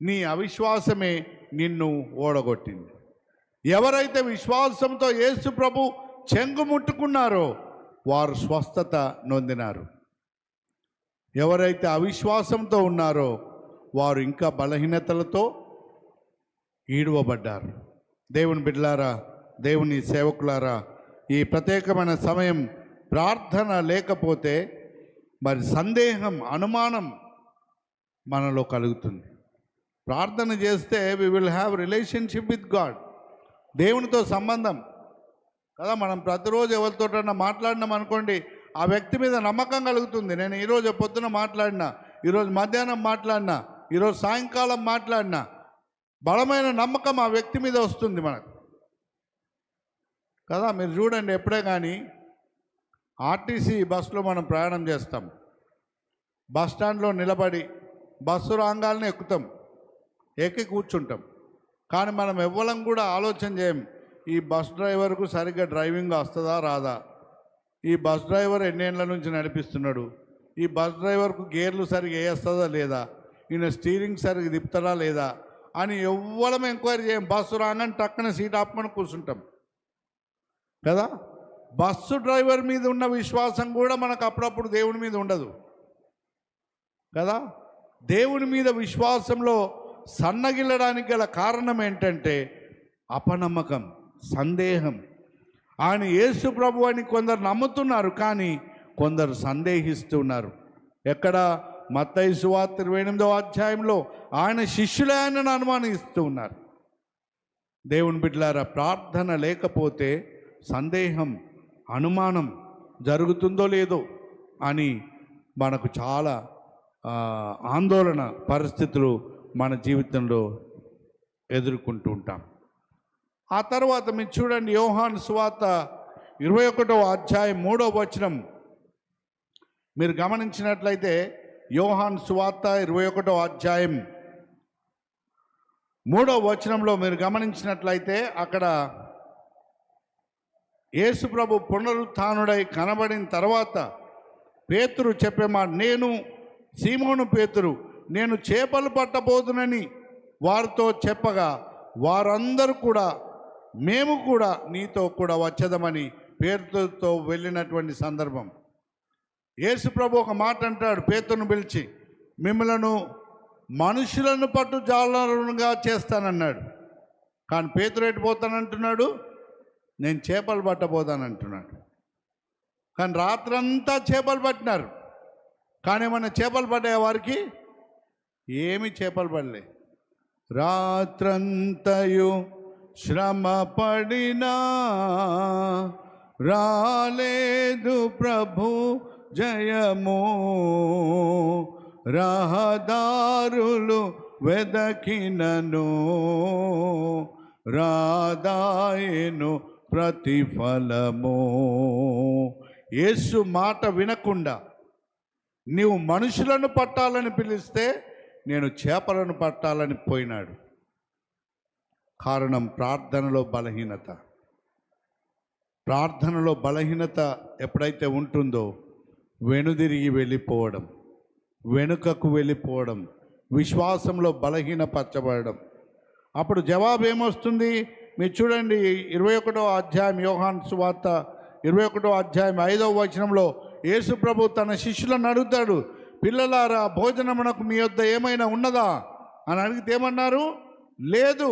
A: నీ అవిశ్వాసమే నిన్ను ఓడగొట్టింది. ఎవరైతే విశ్వాసంతో యేసు ప్రభు చెంగు ముట్టుకున్నారో వారు స్వస్థత నొందినారు. ఎవరైతే అవిశ్వాసంతో ఉన్నారో వారు ఇంకా బలహీనతలతో ఈడువబడ్డారు. దేవుని బిడ్డలారా, దేవుని సేవకులారా, ఈ ప్రత్యేకమైన సమయం ప్రార్థన లేకపోతే మరి సందేహం, అనుమానం మనలో కలుగుతుంది. ప్రార్థన చేస్తే we will have relationship with God, దేవునితో సంబంధం కదా. మనం ప్రతిరోజు ఎవరితోటన్నా మాట్లాడినాం అనుకోండి, ఆ వ్యక్తి మీద నమ్మకం కలుగుతుంది. నేను ఈరోజు పొద్దున మాట్లాడినా, ఈరోజు మధ్యాహ్నం మాట్లాడినా, ఈరోజు సాయంకాలం మాట్లాడినా, బలమైన నమ్మకం ఆ వ్యక్తి మీద వస్తుంది మనకు కదా. మీరు చూడండి, ఎప్పుడే కానీ ఆర్టీసీ బస్సులో మనం ప్రయాణం చేస్తాం, బస్ స్టాండ్లో నిలబడి బస్సు రాగానే ఎక్కుతాం, ఎక్కి కూర్చుంటాం. కానీ మనం ఎవ్వరం కూడా ఆలోచన చేయం, ఈ బస్ డ్రైవర్కు సరిగ్గా డ్రైవింగ్ వస్తుందా రాదా, ఈ బస్ డ్రైవర్ ఎన్నేళ్ళ నుంచి నడిపిస్తున్నాడు, ఈ బస్ డ్రైవర్కు గేర్లు సరిగ్గా వేస్తుందా లేదా, ఈయన స్టీరింగ్ సరిగ్గా తిప్పుతారా లేదా అని ఎవ్వరం ఎంక్వైరీ చేయం. బస్సు రాగానే టక్కన సీట్ ఆపుకొని కూర్చుంటాం కదా. బస్సు డ్రైవర్ మీద ఉన్న విశ్వాసం కూడా మనకు అప్పుడప్పుడు దేవుని మీద ఉండదు కదా. దేవుని మీద విశ్వాసంలో సన్నగిల్లడానికి గల కారణం ఏంటంటే అపనమ్మకం, సందేహం. ఆయన యేసు ప్రభు అని కొందరు నమ్ముతున్నారు, కానీ కొందరు సందేహిస్తున్నారు. ఎక్కడ? మత్తయి సువార్త 28వ అధ్యాయంలో ఆయన శిష్యులే ఆయనను అనుమానిస్తూ ఉన్నారు. దేవుని బిడ్డలారా, ప్రార్థన లేకపోతే సందేహం, అనుమానం జరుగుతుందో లేదో అని మనకు చాలా ఆందోళన పరిస్థితులు మన జీవితంలో ఎదుర్కొంటూ ఉంటాం. ఆ తర్వాత మీరు చూడండి, యోహాను సువార్త 21వ అధ్యాయం 3వ వచనం మీరు గమనించినట్లయితే, యోహాను సువార్త 21వ అధ్యాయం 3వ వచనంలో మీరు గమనించినట్లయితే అక్కడ యేసు ప్రభు పునరుత్థానుడై కనబడిన తర్వాత పేతురు చెప్పే మాట, నేను సీమోను పేతురు, నేను చేపలు పట్టబోదునని వారితో చెప్పగా వారందరూ కూడా మేము కూడా నీతో కూడా వచ్చేదమని పేతురుతో వెళ్ళినటువంటి సందర్భం. యేసు ప్రభు ఒక మాట అంటాడు, పేతురును పిలిచి, మిమ్మలను మనుషులను పట్టు జాలరులుగా చేస్తానన్నాడు. కానీ పేతురు ఎటు పోతానంటున్నాడు? నేను చేపలు పట్టబోతానంటున్నాడు. కానీ రాత్రంతా చేపలు పట్టినారు, కానీ ఏమన్నా చేపలు పడ్డాయి వారికి? ఏమి చేపలు పడలే. రాత్రంతయు శ్రమ పడినా రాలేదు ప్రభు జయము, రహదారులు వెదకినను రాదాయను ప్రతిఫలము. యేసు మాట వినకుండా నీవు మనుషులను పట్టాలని పిలిస్తే నేను చేపలను పట్టాలని పోయినాడు. కారణం ప్రార్థనలో బలహీనత. ప్రార్థనలో బలహీనత ఎప్పుడైతే ఉంటుందో వెనుదిరిగి వెళ్ళిపోవడం, వెనుకకు వెళ్ళిపోవడం, విశ్వాసంలో బలహీనపరచబడడం. అప్పుడు జవాబు ఏమొస్తుంది? మీరు చూడండి 21వ అధ్యాయం యోహాను సువార్త 21వ అధ్యాయం 5వ వచనంలో యేసు ప్రభు తన శిష్యులను అడుగుతాడు, పిల్లలారా భోజనమునకు మీ వద్ద ఏమైనా ఉన్నదా అని అడిగితే ఏమన్నారు? లేదు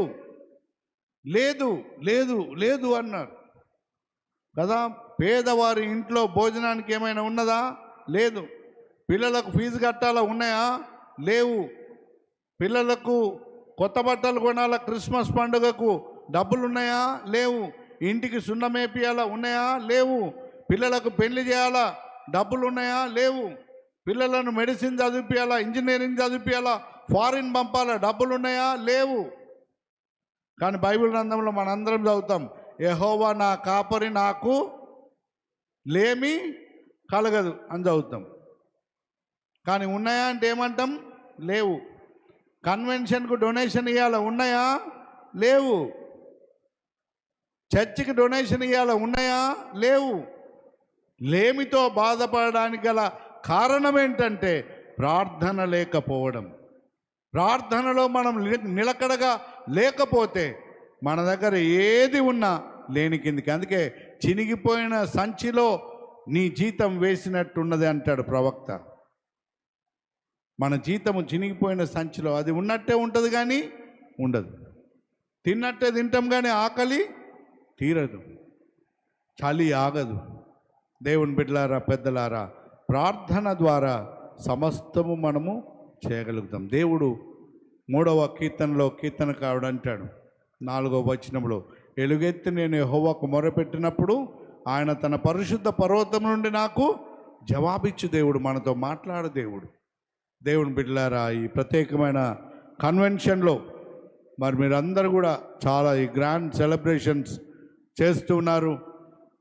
A: లేదు లేదు లేదు అన్నారు కదా. పేదవారి ఇంట్లో భోజనానికి ఏమైనా ఉన్నదా? లేదు. పిల్లలకు ఫీజు కట్టాలా? ఉన్నాయా? లేవు. పిల్లలకు కొత్త బట్టలు కొనాలా? క్రిస్మస్ పండుగకు డబ్బులు ఉన్నాయా? లేవు. ఇంటికి సున్నమేపియాలా? ఉన్నాయా? లేవు. పిల్లలకు పెళ్లి చేయాలా? డబ్బులు ఉన్నాయా? లేవు. పిల్లలను మెడిసిన్ చదివిపియాలా? ఇంజనీరింగ్ చదివిపియాలా? ఫారిన్ పంపాలా? డబ్బులు ఉన్నాయా? లేవు. కానీ బైబిల్ గ్రంథంలో మనందరం చదువుతాం, యెహోవా నా కాపరి, నాకు లేమి కలగదు అని చదువుతాం. కానీ ఉన్నాయా అంటే ఏమంటాం? లేవు. కన్వెన్షన్కు డొనేషన్ ఇవ్వాలా? ఉన్నాయా? లేవు. చర్చికి డొనేషన్ ఇవ్వాలా? ఉన్నాయా? లేవు. లేమితో బాధపడడానికి గల కారణం ఏంటంటే ప్రార్థన లేకపోవడం. ప్రార్థనలో మనం నిలకడగా లేకపోతే మన దగ్గర ఏది ఉన్నా లేని కిందికి. అందుకే చినిగిపోయిన సంచిలో నీ జీతం వేసినట్టున్నది అంటాడు ప్రవక్త. మన జీతము చినిగిపోయిన సంచిలో అది ఉన్నట్టే ఉంటుంది కానీ ఉండదు. తిన్నట్టే తింటాం కానీ ఆకలి తీరదు, చలి ఆగదు. దేవుని బిడ్డలారా, పెద్దలారా, ప్రార్థన ద్వారా సమస్తము మనము చేయగలుగుతాం. దేవుడు 3వ కీర్తనలో కీర్తనకారుడు అంటాడు 4వ వచనంలో, ఎలుగెత్తి నేను యెహోవాకు మొరపెట్టినప్పుడు ఆయన తన పరిశుద్ధ పర్వతం నుండి నాకు జవాబిచ్చు దేవుడు, మనతో మాట్లాడు దేవుడు. దేవుని బిడ్డలారా, ఈ ప్రత్యేకమైన కన్వెన్షన్లో మరి మీరందరూ కూడా చాలా ఈ గ్రాండ్ సెలబ్రేషన్స్ చేస్తున్నారు.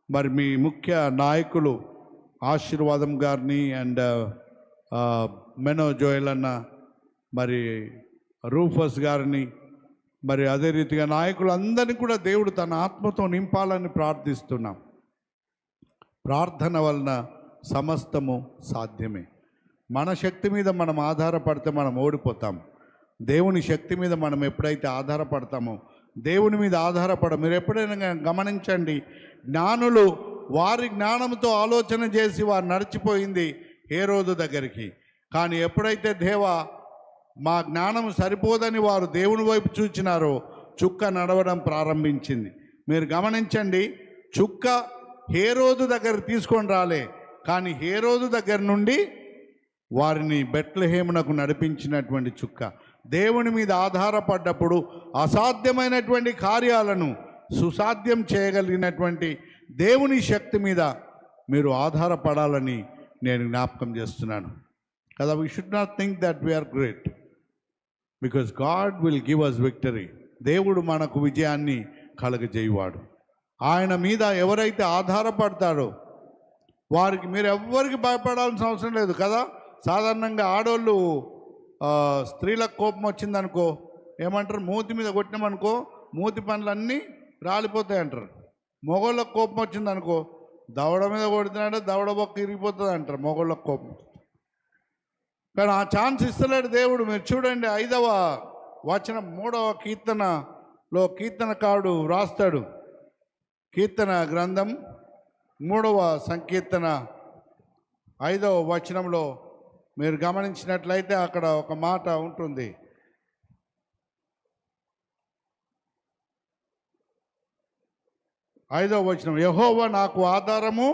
A: మరి మీ ముఖ్య నాయకులు ఆశీర్వాదం గారిని అండ్ మెనో జోయల్ అన్న, మరి రూఫస్ గారిని, మరి అదే రీతిగా నాయకులందరినీ కూడా దేవుడు తన ఆత్మతో నింపాలని ప్రార్థిస్తున్నాం. ప్రార్థన వలన సమస్తము సాధ్యమే. మన శక్తి మీద మనం ఆధారపడితే మనం ఓడిపోతాం. దేవుని శక్తి మీద మనం ఎప్పుడైతే ఆధారపడతామో, దేవుని మీద మీరు ఎప్పుడైనా గమనించండి, జ్ఞానులు వారి జ్ఞానంతో ఆలోచన చేసి వారు నడిచిపోయింది హేరోదు దగ్గరికి. కానీ ఎప్పుడైతే దేవా మా జ్ఞానం సరిపోదని వారు దేవుని వైపు చూచినారో చుక్క నడవడం ప్రారంభించింది. మీరు గమనించండి, చుక్క హేరోదు దగ్గర తీసుకొని రాలే, కానీ హేరోదు దగ్గర నుండి వారిని బెత్లెహేమునకు నడిపించినటువంటి చుక్క. దేవుని మీద ఆధారపడ్డప్పుడు అసాధ్యమైనటువంటి కార్యాలను సుసాధ్యం చేయగలిగినటువంటి దేవుని శక్తి మీద మీరు ఆధారపడాలని నేను జ్ఞాపకం చేస్తున్నాను కదా. We should not think that we are great, because God will give us victory. దేవుడు మనకు విజయాన్ని కలుగజేయువాడు. ఆయన మీద ఎవరైతే ఆధారపడతారో వారికి మీరు ఎవ్వరికి భయపడాల్సిన అవసరం లేదు కదా. సాధారణంగా ఆడవాళ్ళు స్త్రీలకు కోపం వచ్చిందనుకో ఏమంటారు? మూతి మీద కొట్టినామనుకో మూతి పనులన్నీ రాలిపోతాయి అంటారు. మగవాళ్ళకు కోపం వచ్చిందనుకో దవడ మీద కొడుతున్నాడు, దవడ బొక్క ఇరిగిపోతుంది అంటారు మగవాళ్ళకు కోపం. కానీ ఆ ఛాన్స్ ఇస్తలేడు దేవుడు. మీరు చూడండి 5వ వచనం 3వ కీర్తనలో కీర్తనకారుడు రాస్తాడు. కీర్తన గ్రంథం 3వ సంకీర్తన 5వ వచనంలో మీరు గమనించినట్లయితే అక్కడ ఒక మాట ఉంటుంది. 5వ వచనం, యెహోవా నాకు ఆధారము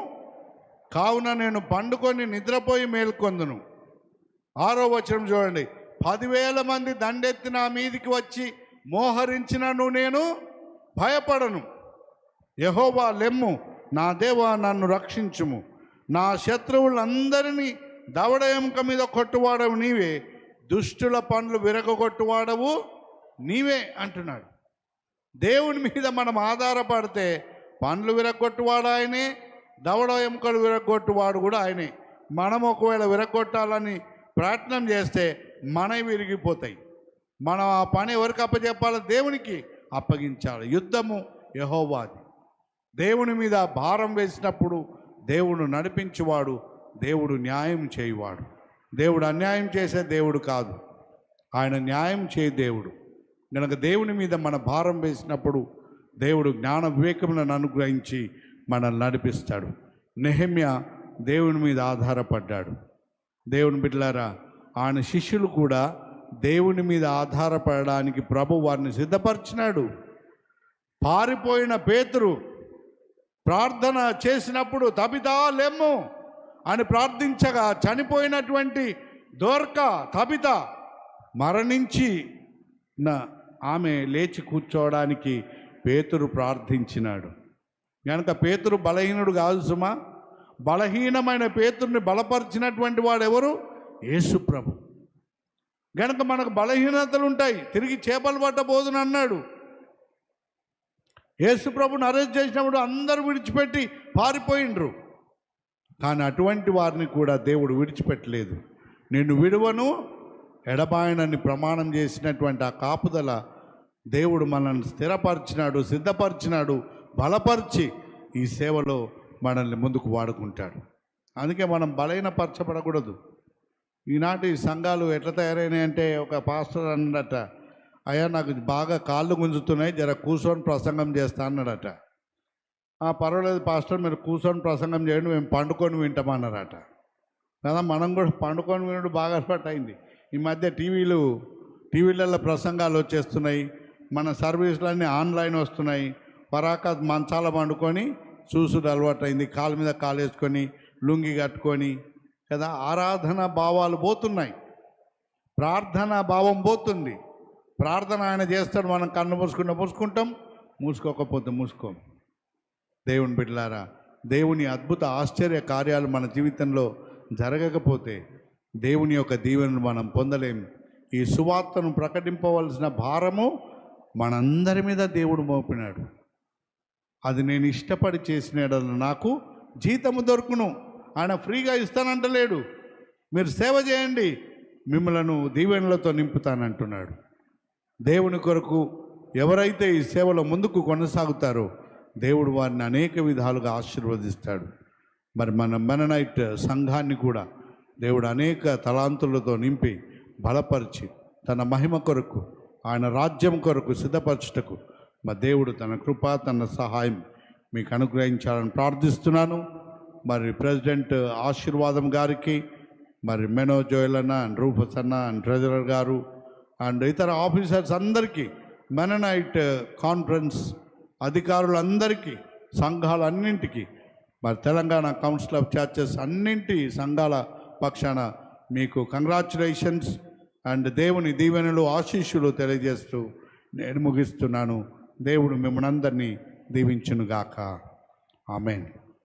A: కావున నేను పండుకొని నిద్రపోయి మేల్కొందును. 6వ వచనం చూడండి, 10,000 మంది దండెత్తి నా మీదికి వచ్చి మోహరించినను నేను భయపడను. యెహోవా లెమ్ము, నా దేవా నన్ను రక్షించుము. నా శత్రువులందరినీ దవడ ఎముక మీద కొట్టువాడవు నీవే, దుష్టుల పనులు విరగొట్టువాడవు నీవే అంటున్నాడు. దేవుని మీద మనం ఆధారపడితే పండ్లు విరగొట్టువాడు ఆయనే, దవడ ఎముకలు విరగొట్టువాడు కూడా ఆయనే. మనం ఒకవేళ విరగొట్టాలని ప్రయత్నం చేస్తే మనవి విరిగిపోతాయి. మనం ఆ పని ఎవరికి అప్పచెప్పాలో? దేవునికి అప్పగించాలి. యుద్ధము యెహోవాది. దేవుని మీద భారం వేసినప్పుడు దేవుడు నడిపించువాడు, దేవుడు న్యాయం చేయువాడు. దేవుడు అన్యాయం చేసే దేవుడు కాదు, ఆయన న్యాయం చేయ దేవుడు. కనుక దేవుని మీద మన భారం వేసినప్పుడు దేవుడు జ్ఞాన వివేకములను అనుగ్రహించి మనల్ని నడిపిస్తాడు. నెహెమ్యా దేవుని మీద ఆధారపడ్డాడు. దేవుని బిడ్డలారా, ఆయన శిష్యులు కూడా దేవుని మీద ఆధారపడడానికి ప్రభు వారిని సిద్ధపరిచినాడు. పారిపోయిన పేతురు ప్రార్థన చేసినప్పుడు తబితా లెమ్ము అని ప్రార్థించగా చనిపోయినటువంటి దోర్కా తబిత మరణించి ఆమె లేచి కూర్చోవడానికి పేతురు ప్రార్థించినాడు. కనుక పేతురు బలహీనుడు కాదు సుమా. బలహీనమైన పేతురుని బలపరిచినటువంటి వాడు ఎవరు? యేసు ప్రభు. గనుక మనకు బలహీనతలు ఉంటాయి. తిరిగి చేపలు పట్టబోదును అన్నాడు. యేసు ప్రభుని అరెస్ట్ చేసినప్పుడు అందరూ విడిచిపెట్టి పారిపోయిండ్రు. కానీ అటువంటి వారిని కూడా దేవుడు విడిచిపెట్టలేదు. నిన్ను విడువను ఎడబాయనని ప్రమాణం చేసినటువంటి ఆ కాపుదల దేవుడు మనల్ని స్థిరపరిచినాడు, సిద్ధపరిచినాడు, బలపరిచి ఈ సేవలో మనల్ని ముందుకు వాడుకుంటాడు. అందుకే మనం బలహీనపరచబడకూడదు. ఈనాటి సంఘాలు ఎట్లా తయారైనాయంటే, ఒక పాస్టర్ అన్నాడట, అయ్యా నాకు బాగా కాళ్ళు గుంజుతున్నాయి, జర కూర్చొని ప్రసంగం చేస్తా అన్నాడట. పర్వాలేదు పాస్టర్, మీరు కూర్చొని ప్రసంగం చేయండి, మేము పండుకొని వింటామన్నారట. కదా, మనం కూడా పండుకొని వినడం బాగా అలవాటు అయింది. ఈ మధ్య టీవీలలో ప్రసంగాలు వచ్చేస్తున్నాయి. మన సర్వీసులన్నీ ఆన్లైన్ వస్తున్నాయి. పరాక మంచాల పండుకొని చూసుడు అలవాటు అయింది. కాళ్ళ మీద కాలు వేసుకొని లుంగి కట్టుకొని కదా, ఆరాధన భావాలు పోతున్నాయి. ప్రార్థనా భావం పోతుంది. ప్రార్థన ఆయన చేస్తాడు, మనం కన్ను మూసుకుంటాం, మూసుకోకపోతే మూసుకోం. దేవుని బిడ్డలారా, దేవుని అద్భుత ఆశ్చర్య కార్యాలు మన జీవితంలో జరగకపోతే దేవుని యొక్క దీవెనలు మనం పొందలేం. ఈ సువార్తను ప్రకటింపవలసిన భారము మనందరి మీద దేవుడు మోపినాడు. అది నేను ఇష్టపడి చేసిన నాకు జీతము దొరుకును. ఆయన ఫ్రీగా ఇస్తానంటలేడు. మీరు సేవ చేయండి, మిమ్మలను దీవెనలతో నింపుతానంటున్నాడు. దేవుని కొరకు ఎవరైతే ఈ సేవలో ముందుకు కొనసాగుతారో దేవుడు వారిని అనేక విధాలుగా ఆశీర్వదిస్తాడు. మరి మన మెననైట్ సంఘాన్ని కూడా దేవుడు అనేక తలాంతులతో నింపి బలపరిచి తన మహిమ కొరకు, ఆయన రాజ్యం కొరకు సిద్ధపరచుటకు మా దేవుడు తన కృప, తన సహాయం మీకు అనుగ్రహించాలని ప్రార్థిస్తున్నాను. మరి ప్రెసిడెంట్ ఆశీర్వాదం గారికి, మరి మెనో జోయల్ అన్న అండ్ రూఫస్ అన్న అండ్ ట్రెజరర్ గారు అండ్ ఇతర ఆఫీసర్స్ అందరికీ, మెననైట్ కాన్ఫరెన్స్ అధికారులందరికీ, సంఘాలన్నింటికి, మరి తెలంగాణ కౌన్సిల్ ఆఫ్ చర్చెస్ అన్నింటి సంఘాల పక్షాన మీకు కంగ్రాచులేషన్స్ అండ్ దేవుని దీవెనలు, ఆశీస్సులు తెలియజేస్తూ నేను ముగిస్తున్నాను. దేవుడు మిమ్మల్ని అందరినీ దీవించునుగాక. ఆమేన్.